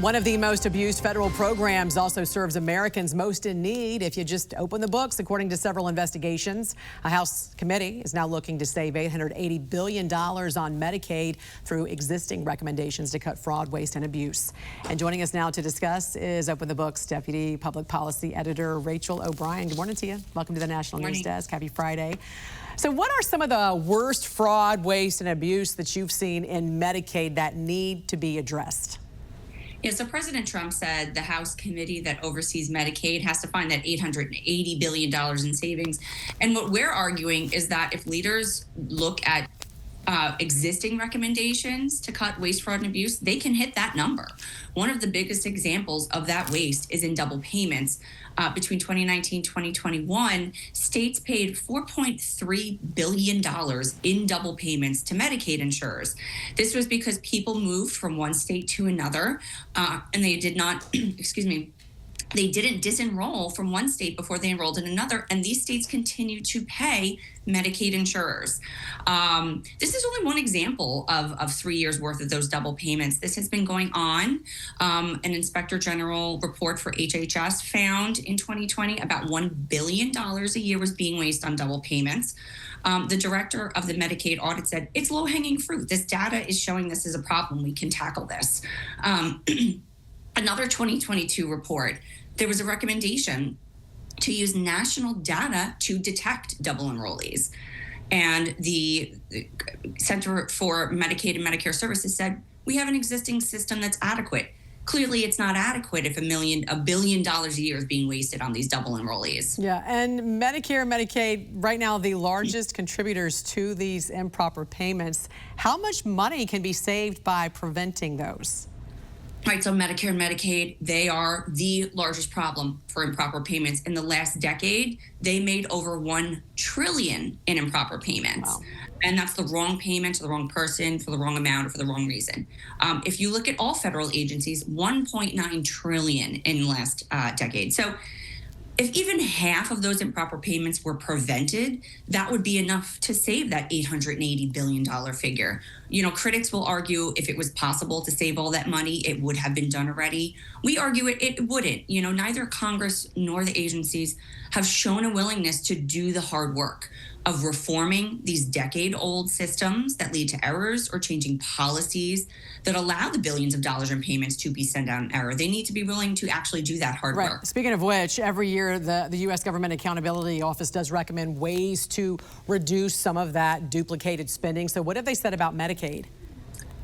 One of the most abused federal programs also serves Americans most in need. If you just open the books, according to several investigations, a House committee is now looking to save $880 billion on Medicaid through existing recommendations to cut fraud, waste, and abuse. And joining us now to discuss is Open the Books Deputy Public Policy Editor Rachel O'Brien. Good morning to you. Welcome to the National News Desk. Happy Friday. So what are some of the worst fraud, waste, and abuse that you've seen in Medicaid that need to be addressed? Yeah, so President Trump said the House committee that oversees Medicaid has to find that $880 billion in savings. And what we're arguing is that if leaders look at existing recommendations to cut waste, fraud, and abuse, they can hit that number. One of the biggest examples of that waste is in double payments. Between 2019 and 2021, states paid $4.3 billion in double payments to Medicaid insurers. This was because people moved from one state to another, and they did not, they didn't disenroll from one state before they enrolled in another, and these states continue to pay Medicaid insurers. This is only one example of 3 years worth of those double payments. This has been going on. An Inspector General report for HHS found in 2020 about $1 billion a year was being wasted on double payments. The director of the Medicaid audit said, it's low-hanging fruit. This data is showing this is a problem. We can tackle this. Another 2022 report, there was a recommendation to use national data to detect double enrollees. And the Center for Medicaid and Medicare Services said, we have an existing system that's adequate. Clearly, it's not adequate if $1 billion a year is being wasted on these double enrollees. Yeah, and Medicare and Medicaid, right now, the largest contributors to these improper payments. How much money can be saved by preventing those? Right, so Medicare and Medicaid, they are the largest problem for improper payments. In the last decade, they made over $1 trillion in improper payments. Wow. And that's the wrong payment to the wrong person for the wrong amount or for the wrong reason. If you look at all federal agencies, $1.9 trillion in the last decade. So if even half of those improper payments were prevented, that would be enough to save that $880 billion figure. You know, critics will argue if it was possible to save all that money, it would have been done already. We argue it wouldn't. You know, neither Congress nor the agencies have shown a willingness to do the hard work of reforming these decade-old systems that lead to errors or changing policies that allow the billions of dollars in payments to be sent out in error. They need to be willing to actually do that hard work. Speaking of which, every year the U.S. Government Accountability Office does recommend ways to reduce some of that duplicated spending. So what have they said about Medicaid?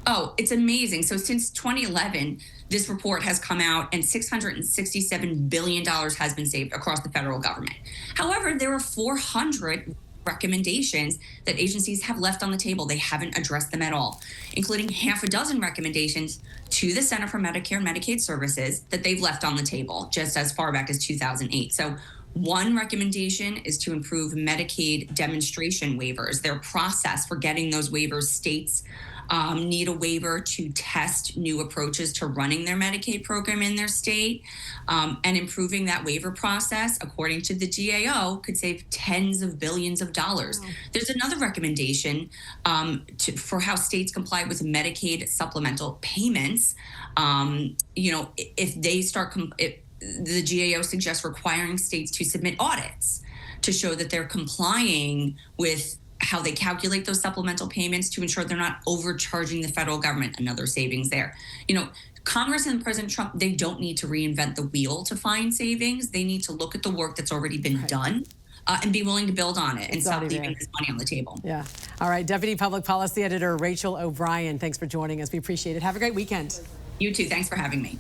Oh, it's amazing. So since 2011, this report has come out and $667 billion has been saved across the federal government. However, there are 400 recommendations that agencies have left on the table. They haven't addressed them at all, including half a dozen recommendations to the Center for Medicare and Medicaid Services that they've left on the table just as far back as 2008. So one recommendation is to improve Medicaid demonstration waivers. Their process for getting those waivers, states need a waiver to test new approaches to running their Medicaid program in their state, and improving that waiver process, according to the GAO, could save tens of billions of dollars. Wow. There's another recommendation for how states comply with Medicaid supplemental payments. You know, if they start, the GAO suggests requiring states to submit audits to show that they're complying with how they calculate those supplemental payments to ensure they're not overcharging the federal government. Another savings there. You know, Congress and President Trump, they don't need to reinvent the wheel to find savings. They need to look at the work that's already been done and be willing to build on it and stop leaving this money on the table. Yeah. All right. Deputy Public Policy Editor Rachel O'Brien, thanks for joining us. We appreciate it. Have a great weekend. You too. Thanks for having me.